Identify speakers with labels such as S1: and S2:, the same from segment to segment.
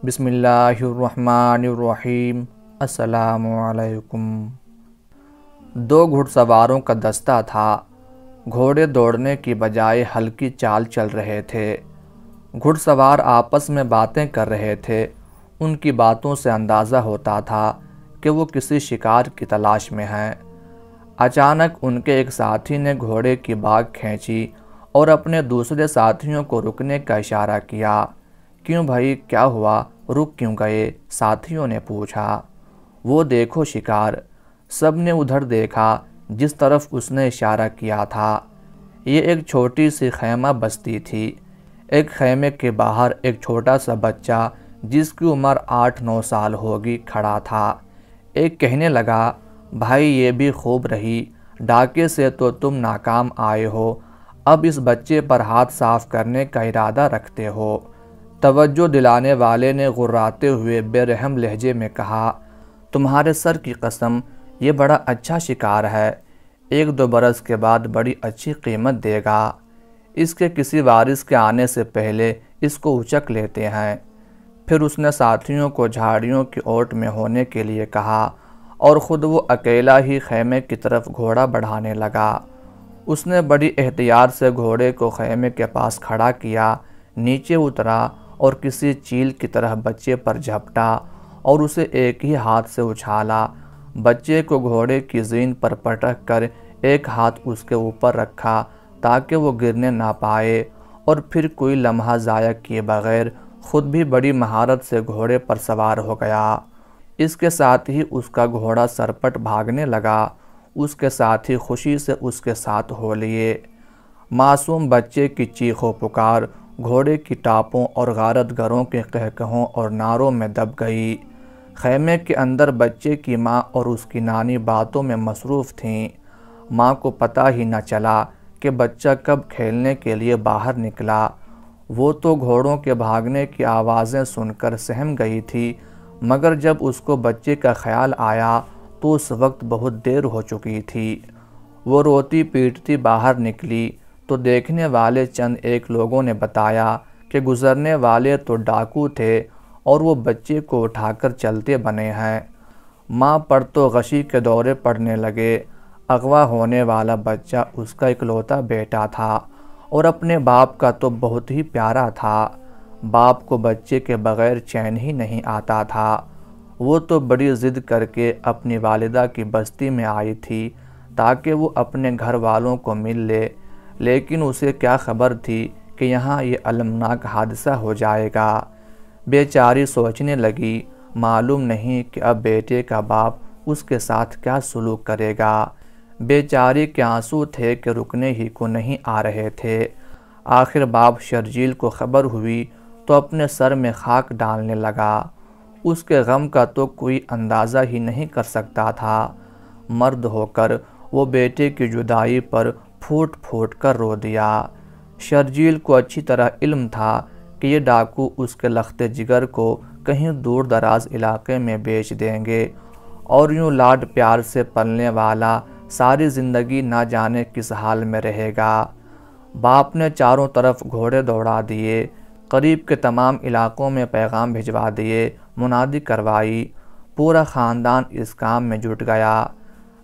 S1: بسم اللہ الرحمن الرحیم۔ السلام علیکم۔ دو گھڑ سواروں کا دستہ تھا۔ گھوڑے دوڑنے کی بجائے ہلکی چال چل رہے تھے۔ گھڑ سوار آپس میں باتیں کر رہے تھے۔ ان کی باتوں سے اندازہ ہوتا تھا کہ وہ کسی شکار کی تلاش میں ہیں۔ اچانک ان کے ایک ساتھی نے گھوڑے کی باگھ کھینچی اور اپنے دوسرے ساتھیوں کو رکنے کا اشارہ کیا۔ کیوں بھائی، کیا ہوا، رک کیوں گئے؟ ساتھیوں نے پوچھا۔ وہ دیکھو شکار۔ سب نے ادھر دیکھا جس طرف اس نے اشارہ کیا تھا۔ یہ ایک چھوٹی سی خیمہ بستی تھی۔ ایک خیمے کے باہر ایک چھوٹا سا بچہ جس کی عمر 8-9 سال ہوگی کھڑا تھا۔ ایک کہنے لگا، بھائی یہ بھی خوب رہی، ڈاکے سے تو تم ناکام آئے ہو، اب اس بچے پر ہاتھ صاف کرنے کا ارادہ رکھتے ہو۔ توجہ دلانے والے نے غراتے ہوئے بے رحم لہجے میں کہا، تمہارے سر کی قسم، یہ بڑا اچھا شکار ہے، 1-2 برس کے بعد بڑی اچھی قیمت دے گا۔ اس کے کسی وارث کے آنے سے پہلے اس کو اچک لیتے ہیں۔ پھر اس نے ساتھیوں کو جھاڑیوں کی اوٹ میں ہونے کے لیے کہا اور خود وہ اکیلا ہی خیمے کی طرف گھوڑا بڑھانے لگا۔ اس نے بڑی احتیاط سے گھوڑے کو خیمے کے پاس کھڑا کیا، نیچے اترا اور کسی چیل کی طرح بچے پر جھپٹا اور اسے ایک ہی ہاتھ سے اچھالا۔ بچے کو گھوڑے کی زین پر پٹک کر ایک ہاتھ اس کے اوپر رکھا تاکہ وہ گرنے نہ پائے، اور پھر کوئی لمحہ ضائع کیے بغیر خود بھی بڑی مہارت سے گھوڑے پر سوار ہو گیا۔ اس کے ساتھ ہی اس کا گھوڑا سرپٹ بھاگنے لگا۔ اس کے ساتھی خوشی سے اس کے ساتھ ہو لیے۔ معصوم بچے کی چیخ و پکار گھوڑے کی ٹاپوں اور غارت گروں کے قہقہوں اور نعروں میں دب گئی۔ خیمے کے اندر بچے کی ماں اور اس کی نانی باتوں میں مصروف تھیں۔ ماں کو پتہ ہی نہ چلا کہ بچہ کب کھیلنے کے لیے باہر نکلا۔ وہ تو گھوڑوں کے بھاگنے کی آوازیں سن کر سہم گئی تھی، مگر جب اس کو بچے کا خیال آیا تو اس وقت بہت دیر ہو چکی تھی۔ وہ روتی پیٹتی باہر نکلی تو دیکھنے والے چند ایک لوگوں نے بتایا کہ گزرنے والے تو ڈاکو تھے اور وہ بچے کو اٹھا کر چلتے بنے ہیں۔ ماں پر تو غشی کے دورے پڑنے لگے۔ اغوا ہونے والا بچہ اس کا اکلوتا بیٹا تھا اور اپنے باپ کا تو بہت ہی پیارا تھا۔ باپ کو بچے کے بغیر چین ہی نہیں آتا تھا۔ وہ تو بڑی ضد کر کے اپنی والدہ کی بستی میں آئی تھی تاکہ وہ اپنے گھر والوں کو مل لے، لیکن اسے کیا خبر تھی کہ یہاں یہ المناک حادثہ ہو جائے گا۔ بیچاری سوچنے لگی، معلوم نہیں کہ اب بیٹے کا باپ اس کے ساتھ کیا سلوک کرے گا۔ بیچاری کے آنسو تھے کہ رکنے ہی کو نہیں آ رہے تھے۔ آخر باپ شرجیل کو خبر ہوئی تو اپنے سر میں خاک ڈالنے لگا۔ اس کے غم کا تو کوئی اندازہ ہی نہیں کر سکتا تھا۔ مرد ہو کر وہ بیٹے کی جدائی پر پھوٹ پھوٹ کر رو دیا۔ شرجیل کو اچھی طرح علم تھا کہ یہ ڈاکو اس کے لخت جگر کو کہیں دور دراز علاقے میں بیچ دیں گے، اور یوں لاڈ پیار سے پلنے والا ساری زندگی نہ جانے کس حال میں رہے گا۔ باپ نے چاروں طرف گھوڑے دوڑا دیے، قریب کے تمام علاقوں میں پیغام بھجوا دیے، منادی کروائی۔ پورا خاندان اس کام میں جٹ گیا۔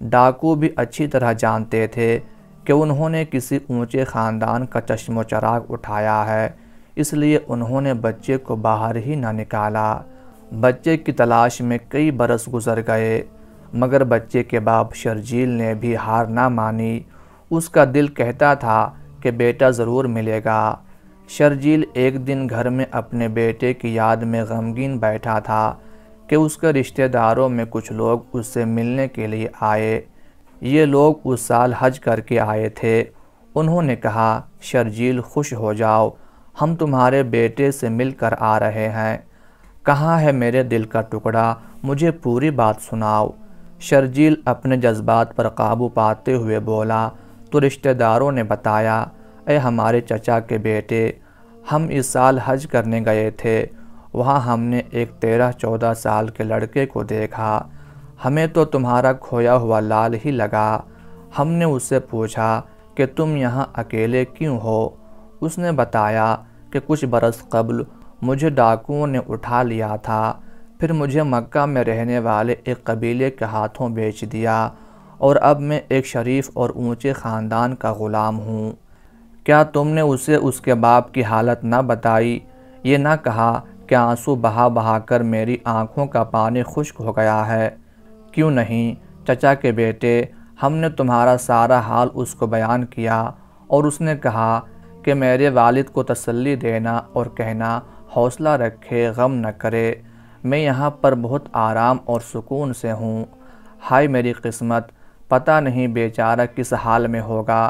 S1: ڈاکو بھی اچھی طرح جانتے تھے کہ انہوں نے کسی اونچے خاندان کا چشم و چراغ اٹھایا ہے، اس لیے انہوں نے بچے کو باہر ہی نہ نکالا۔ بچے کی تلاش میں کئی برس گزر گئے، مگر بچے کے باپ شرجیل نے بھی ہار نہ مانی۔ اس کا دل کہتا تھا کہ بیٹا ضرور ملے گا۔ شرجیل ایک دن گھر میں اپنے بیٹے کی یاد میں غمگین بیٹھا تھا کہ اس کے رشتہ داروں میں کچھ لوگ اس سے ملنے کے لیے آئے۔ یہ لوگ اس سال حج کر کے آئے تھے۔ انہوں نے کہا، شرجیل خوش ہو جاؤ، ہم تمہارے بیٹے سے مل کر آ رہے ہیں۔ کہاں ہے میرے دل کا ٹکڑا، مجھے پوری بات سناؤ۔ شرجیل اپنے جذبات پر قابو پاتے ہوئے بولا تو رشتہ داروں نے بتایا، اے ہمارے چچا کے بیٹے، ہم اس سال حج کرنے گئے تھے، وہاں ہم نے ایک 13-14 سال کے لڑکے کو دیکھا۔ ہمیں تو تمہارا کھویا ہوا لال ہی لگا۔ ہم نے اس سے پوچھا کہ تم یہاں اکیلے کیوں ہو؟ اس نے بتایا کہ کچھ برس قبل مجھے ڈاکوؤں نے اٹھا لیا تھا، پھر مجھے مکہ میں رہنے والے ایک قبیلے کے ہاتھوں بیچ دیا، اور اب میں ایک شریف اور اونچے خاندان کا غلام ہوں۔ کیا تم نے اسے اس کے باپ کی حالت نہ بتائی؟ یہ نہ کہا کہ آنسو بہا بہا کر میری آنکھوں کا پانی خشک ہو گیا ہے؟ کیوں نہیں چچا کے بیٹے، ہم نے تمہارا سارا حال اس کو بیان کیا، اور اس نے کہا کہ میرے والد کو تسلی دینا اور کہنا حوصلہ رکھے، غم نہ کرے، میں یہاں پر بہت آرام اور سکون سے ہوں۔ ہائے میری قسمت، پتہ نہیں بیچارہ کس حال میں ہوگا،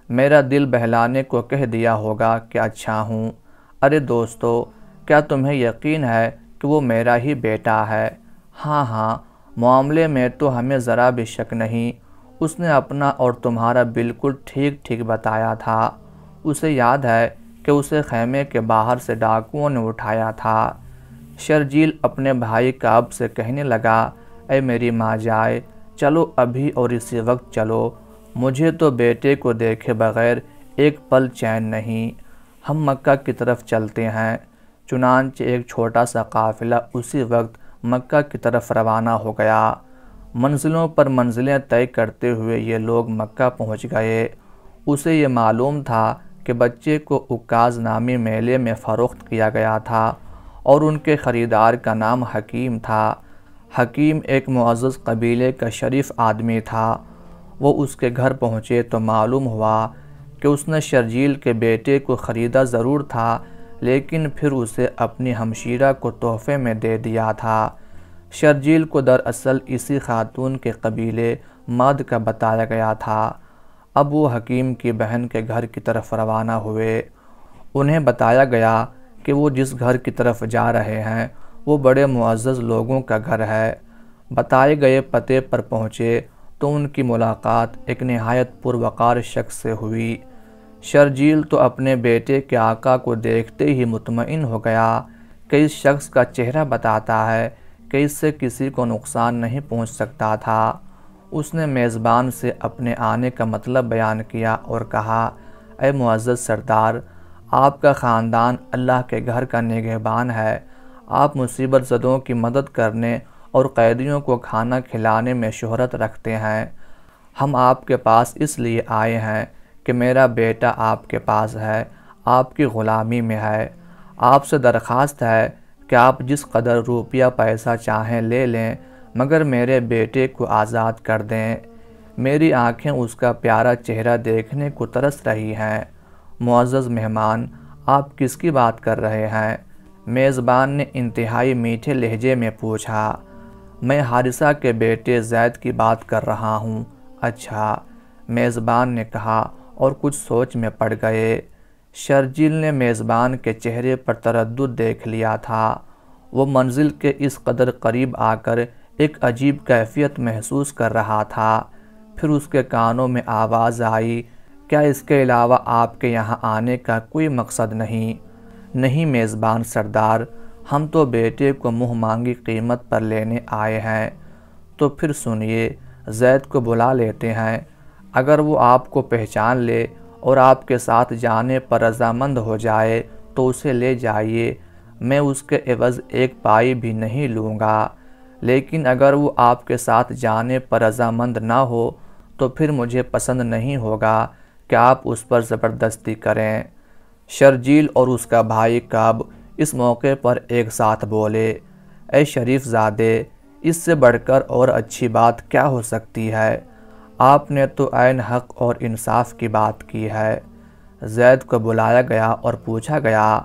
S1: میرا دل بہلانے کو کہہ دیا ہوگا کہ اچھا ہوں۔ ارے دوستو، کیا تمہیں یقین ہے کہ وہ میرا ہی بیٹا ہے؟ ہاں ہاں، معاملے میں تو ہمیں ذرا بھی شک نہیں، اس نے اپنا اور تمہارا بالکل ٹھیک ٹھیک بتایا تھا۔ اسے یاد ہے کہ اسے خیمے کے باہر سے ڈاکوؤں نے اٹھایا تھا۔ شرجیل اپنے بھائی کعب سے کہنے لگا، اے میری ماں جائے، چلو ابھی اور اسی وقت چلو، مجھے تو بیٹے کو دیکھے بغیر ایک پل چین نہیں، ہم مکہ کی طرف چلتے ہیں۔ چنانچہ ایک چھوٹا سا قافلہ اسی وقت مکہ کی طرف روانہ ہو گیا۔ منزلوں پر منزلیں طے کرتے ہوئے یہ لوگ مکہ پہنچ گئے۔ اسے یہ معلوم تھا کہ بچے کو عکاظ نامی میلے میں فروخت کیا گیا تھا، اور ان کے خریدار کا نام حکیم تھا۔ حکیم ایک معزز قبیلے کا شریف آدمی تھا۔ وہ اس کے گھر پہنچے تو معلوم ہوا کہ اس نے شرجیل کے بیٹے کو خریدا ضرور تھا، لیکن پھر اسے اپنی ہمشیرہ کو تحفے میں دے دیا تھا۔ شرجیل کو دراصل اسی خاتون کے قبیلے ماد کا بتایا گیا تھا۔ اب وہ حکیم کی بہن کے گھر کی طرف روانہ ہوئے۔ انہیں بتایا گیا کہ وہ جس گھر کی طرف جا رہے ہیں وہ بڑے معزز لوگوں کا گھر ہے۔ بتائے گئے پتے پر پہنچے تو ان کی ملاقات ایک نہایت پروقار شخص سے ہوئی۔ شرجیل تو اپنے بیٹے کے آقا کو دیکھتے ہی مطمئن ہو گیا کہ اس شخص کا چہرہ بتاتا ہے کہ اس سے کسی کو نقصان نہیں پہنچ سکتا تھا۔ اس نے میزبان سے اپنے آنے کا مطلب بیان کیا اور کہا، اے معزز سردار، آپ کا خاندان اللہ کے گھر کا نگہبان ہے، آپ مصیبت زدوں کی مدد کرنے اور قیدیوں کو کھانا کھلانے میں شہرت رکھتے ہیں۔ ہم آپ کے پاس اس لیے آئے ہیں کہ میرا بیٹا آپ کے پاس ہے، آپ کی غلامی میں ہے۔ آپ سے درخواست ہے کہ آپ جس قدر روپیہ پیسہ چاہیں لے لیں، مگر میرے بیٹے کو آزاد کر دیں۔ میری آنکھیں اس کا پیارا چہرہ دیکھنے کو ترس رہی ہیں۔ معزز مہمان، آپ کس کی بات کر رہے ہیں؟ میزبان نے انتہائی میٹھے لہجے میں پوچھا۔ میں حارثہ کے بیٹے زید کی بات کر رہا ہوں۔ اچھا، میزبان نے کہا اور کچھ سوچ میں پڑ گئے۔ شرجیل نے میزبان کے چہرے پر تردد دیکھ لیا تھا۔ وہ منزل کے اس قدر قریب آ کر ایک عجیب کیفیت محسوس کر رہا تھا۔ پھر اس کے کانوں میں آواز آئی، کیا اس کے علاوہ آپ کے یہاں آنے کا کوئی مقصد نہیں؟ نہیں میزبان سردار، ہم تو بیٹے کو منہ مانگی قیمت پر لینے آئے ہیں۔ تو پھر سنیے، زید کو بلا لیتے ہیں، اگر وہ آپ کو پہچان لے اور آپ کے ساتھ جانے پر رضامند ہو جائے تو اسے لے جائیے، میں اس کے عوض ایک پائی بھی نہیں لوں گا، لیکن اگر وہ آپ کے ساتھ جانے پر رضامند نہ ہو تو پھر مجھے پسند نہیں ہوگا کہ آپ اس پر زبردستی کریں۔ شرجیل اور اس کا بھائی کعب اس موقع پر ایک ساتھ بولے، اے شریف زادے، اس سے بڑھ کر اور اچھی بات کیا ہو سکتی ہے؟ آپ نے تو عین حق اور انصاف کی بات کی ہے۔ زید کو بلایا گیا اور پوچھا گیا،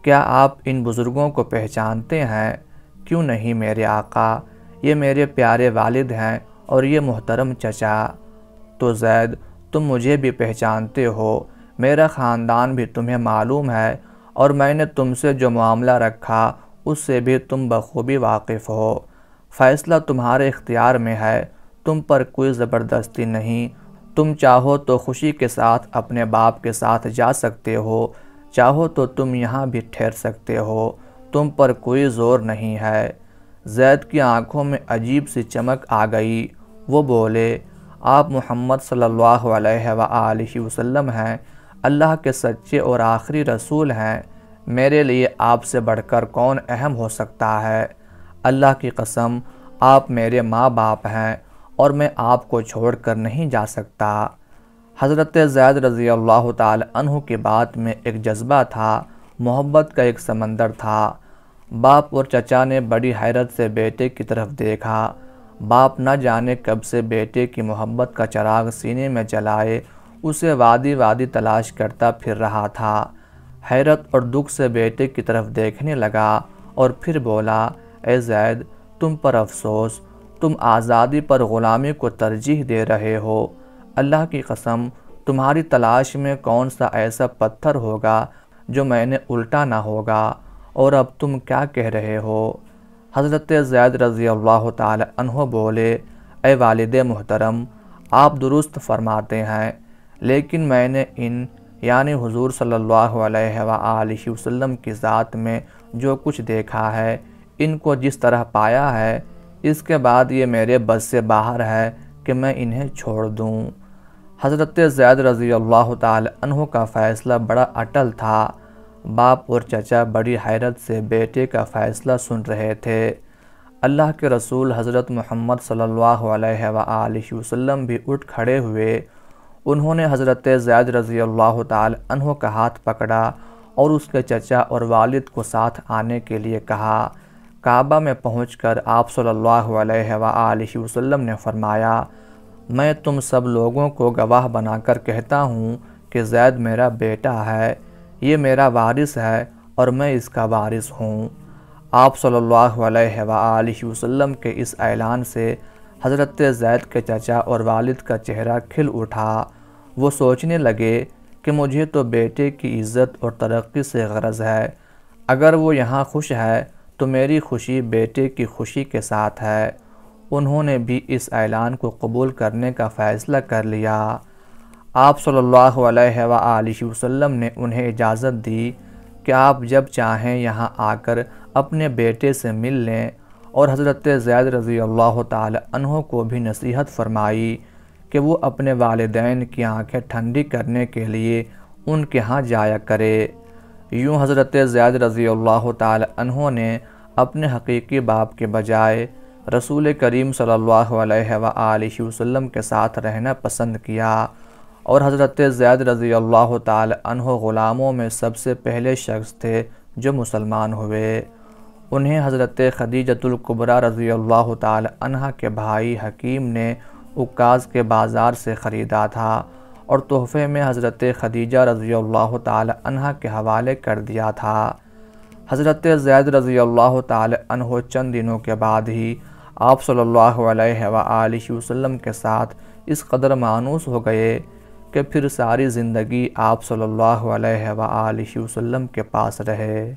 S1: کیا آپ ان بزرگوں کو پہچانتے ہیں؟ کیوں نہیں میرے آقا، یہ میرے پیارے والد ہیں اور یہ محترم چچا۔ تو زید، تم مجھے بھی پہچانتے ہو، میرا خاندان بھی تمہیں معلوم ہے، اور میں نے تم سے جو معاملہ رکھا اس سے بھی تم بخوبی واقف ہو۔ فیصلہ تمہارے اختیار میں ہے، تم پر کوئی زبردستی نہیں، تم چاہو تو خوشی کے ساتھ اپنے باپ کے ساتھ جا سکتے ہو، چاہو تو تم یہاں بھی ٹھہر سکتے ہو، تم پر کوئی زور نہیں ہے۔ زید کی آنکھوں میں عجیب سی چمک آ گئی۔ وہ بولے، آپ محمد صلی اللہ علیہ وآلہ وسلم ہیں، اللہ کے سچے اور آخری رسول ہیں، میرے لیے آپ سے بڑھ کر کون اہم ہو سکتا ہے؟ اللہ کی قسم، آپ میرے ماں باپ ہیں اور میں آپ کو چھوڑ کر نہیں جا سکتا۔ حضرت زید رضی اللہ تعالی عنہ کی بات میں ایک جذبہ تھا، محبت کا ایک سمندر تھا۔ باپ اور چچا نے بڑی حیرت سے بیٹے کی طرف دیکھا۔ باپ نہ جانے کب سے بیٹے کی محبت کا چراغ سینے میں جلائے اسے وادی وادی تلاش کرتا پھر رہا تھا۔ حیرت اور دکھ سے بیٹے کی طرف دیکھنے لگا اور پھر بولا، اے زید، تم پر افسوس، تم آزادی پر غلامی کو ترجیح دے رہے ہو۔ اللہ کی قسم، تمہاری تلاش میں کون سا ایسا پتھر ہوگا جو میں نے الٹا نہ ہوگا، اور اب تم کیا کہہ رہے ہو؟ حضرت زید رضی اللہ تعالی عنہ بولے، اے والد محترم، آپ درست فرماتے ہیں، لیکن میں نے ان یعنی حضور صلی اللہ علیہ وآلہ وسلم کی ذات میں جو کچھ دیکھا ہے، ان کو جس طرح پایا ہے، اس کے بعد یہ میرے بس سے باہر ہے کہ میں انہیں چھوڑ دوں۔ حضرت زید رضی اللہ تعالی عنہ کا فیصلہ بڑا اٹل تھا۔ باپ اور چچا بڑی حیرت سے بیٹے کا فیصلہ سن رہے تھے۔ اللہ کے رسول حضرت محمد صلی اللہ علیہ وآلہ وسلم بھی اٹھ کھڑے ہوئے۔ انہوں نے حضرت زید رضی اللہ تعالی عنہ کا ہاتھ پکڑا اور اس کے چچا اور والد کو ساتھ آنے کے لیے کہا۔ کعبہ میں پہنچ کر آپ صلی اللہ علیہ وآلہ وسلم نے فرمایا، میں تم سب لوگوں کو گواہ بنا کر کہتا ہوں کہ زید میرا بیٹا ہے، یہ میرا وارث ہے اور میں اس کا وارث ہوں۔ آپ صلی اللہ علیہ وآلہ وسلم کے اس اعلان سے حضرت زید کے چچا اور والد کا چہرہ کھل اٹھا۔ وہ سوچنے لگے کہ مجھے تو بیٹے کی عزت اور ترقی سے غرض ہے، اگر وہ یہاں خوش ہے تو میری خوشی بیٹے کی خوشی کے ساتھ ہے۔ انہوں نے بھی اس اعلان کو قبول کرنے کا فیصلہ کر لیا۔ آپ صلی اللہ علیہ وآلہ وسلم نے انہیں اجازت دی کہ آپ جب چاہیں یہاں آ کر اپنے بیٹے سے مل لیں، اور حضرت زید رضی اللہ تعالی عنہ کو بھی نصیحت فرمائی کہ وہ اپنے والدین کی آنکھیں ٹھنڈی کرنے کے لیے ان کے ہاں جایا کرے۔ یوں حضرت زید رضی اللہ تعالی عنہ نے اپنے حقیقی باپ کے بجائے رسول کریم صلی اللہ علیہ وآلہ وسلم کے ساتھ رہنا پسند کیا، اور حضرت زید رضی اللہ تعالی عنہ غلاموں میں سب سے پہلے شخص تھے جو مسلمان ہوئے۔ انہیں حضرت خدیجۃ الکبریٰ رضی اللہ تعالی عنہ کے بھائی حکیم نے عکاظ کے بازار سے خریدا تھا اور تحفے میں حضرت خدیجہ رضی اللہ تعالی عنہ کے حوالے کر دیا تھا۔ حضرت زید رضی اللہ تعالی عنہ چند دنوں کے بعد ہی آپ صلی اللہ علیہ وآلہ وسلم کے ساتھ اس قدر مانوس ہو گئے کہ پھر ساری زندگی آپ صلی اللہ علیہ وآلہ وسلم کے پاس رہے۔